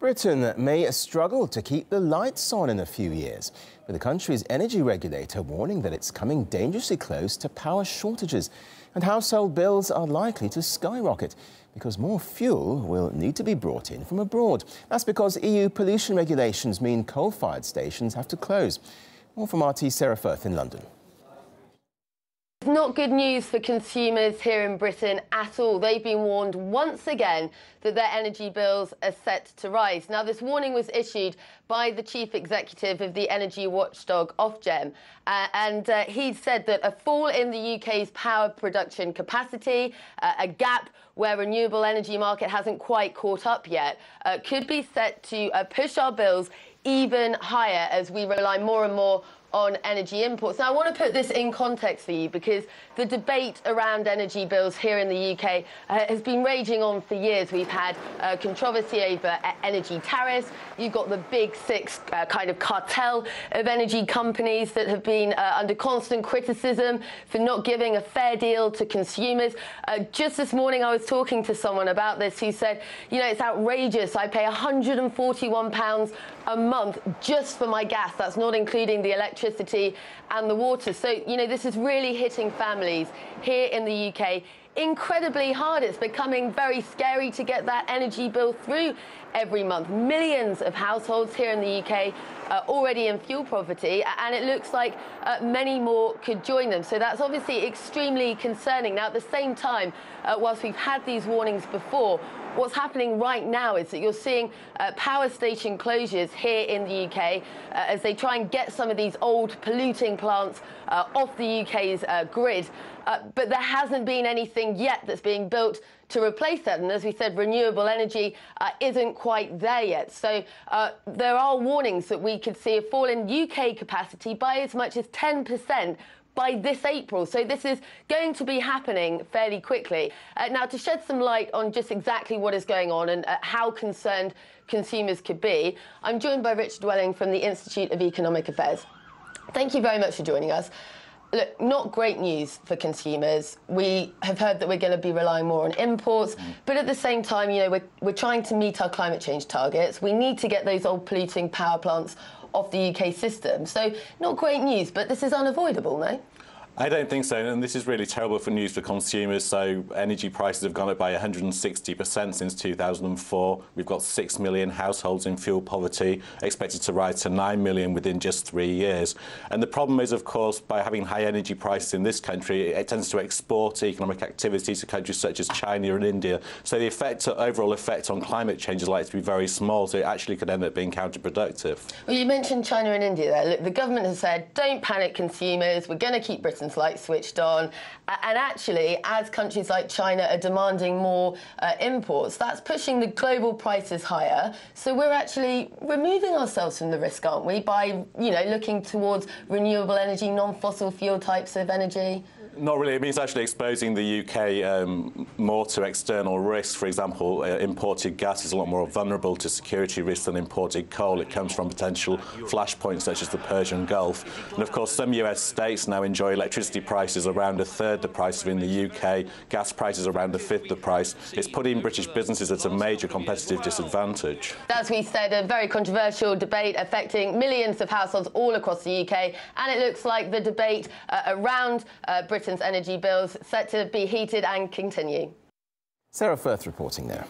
Britain may struggle to keep the lights on in a few years, with the country's energy regulator warning that it's coming dangerously close to power shortages, and household bills are likely to skyrocket because more fuel will need to be brought in from abroad. That's because EU pollution regulations mean coal-fired stations have to close. More from RT's Sarah Firth in London. Not good news for consumers here in Britain at all. They've been warned once again that their energy bills are set to rise. Now, this warning was issued by the chief executive of the energy watchdog Ofgem, and he said that a fall in the UK's power production capacity, a gap where renewable energy market hasn't quite caught up yet, could be set to push our bills even higher as we rely more and more on energy imports. Now, I want to put this in context for you because the debate around energy bills here in the UK has been raging on for years. We've had controversy over energy tariffs. You've got the big six kind of cartel of energy companies that have been under constant criticism for not giving a fair deal to consumers. Just this morning, I was talking to someone about this who said, you know, it's outrageous. I pay £141 a month just for my gas. That's not including the electricity and the water. So, you know, this is really hitting families here in the UK incredibly hard. It's becoming very scary to get that energy bill through every month. Millions of households here in the UK are already in fuel poverty, and it looks like many more could join them. So that's obviously extremely concerning. Now, at the same time, whilst we've had these warnings before, what's happening right now is that you're seeing power station closures here in the UK as they try and get some of these old polluting plants off the UK's grid. But there hasn't been anything yet that's being built to replace that. And as we said, renewable energy isn't quite there yet. So there are warnings that we could see a fall in UK capacity by as much as 10% by this April. So this is going to be happening fairly quickly. Now, to shed some light on just exactly what is going on and how concerned consumers could be, I'm joined by Richard Welling from the Institute of Economic Affairs. Thank you very much for joining us. Look, not great news for consumers. We have heard that we're going to be relying more on imports, but at the same time, you know, we're trying to meet our climate change targets. We need to get those old polluting power plants off the UK system. So not great news, but this is unavoidable, no? I don't think so, and this is really terrible for news for consumers. So energy prices have gone up by 160% since 2004. We've got 6 million households in fuel poverty, expected to rise to 9 million within just 3 years. And the problem is, of course, by having high energy prices in this country, it tends to export economic activity to countries such as China and India. So the overall effect on climate change is likely to be very small, so it actually could end up being counterproductive. Well, you mentioned China and India there. Look, the government has said, don't panic, consumers, we're going to keep Britain's lights switched on. And actually, as countries like China are demanding more imports, that's pushing the global prices higher. So we're actually removing ourselves from the risk, aren't we, by, you know, looking towards renewable energy, non-fossil fuel types of energy? Not really. It means actually exposing the UK more to external risks. For example, imported gas is a lot more vulnerable to security risks than imported coal. It comes from potential flashpoints such as the Persian Gulf. And of course, some US states now enjoy electricity prices around a third the price of in the UK, gas prices around a fifth the price. It's putting British businesses at a major competitive disadvantage. As we said, a very controversial debate affecting millions of households all across the UK, and it looks like the debate around Britain's energy bills set to be heated and continue. Sarah Firth reporting there.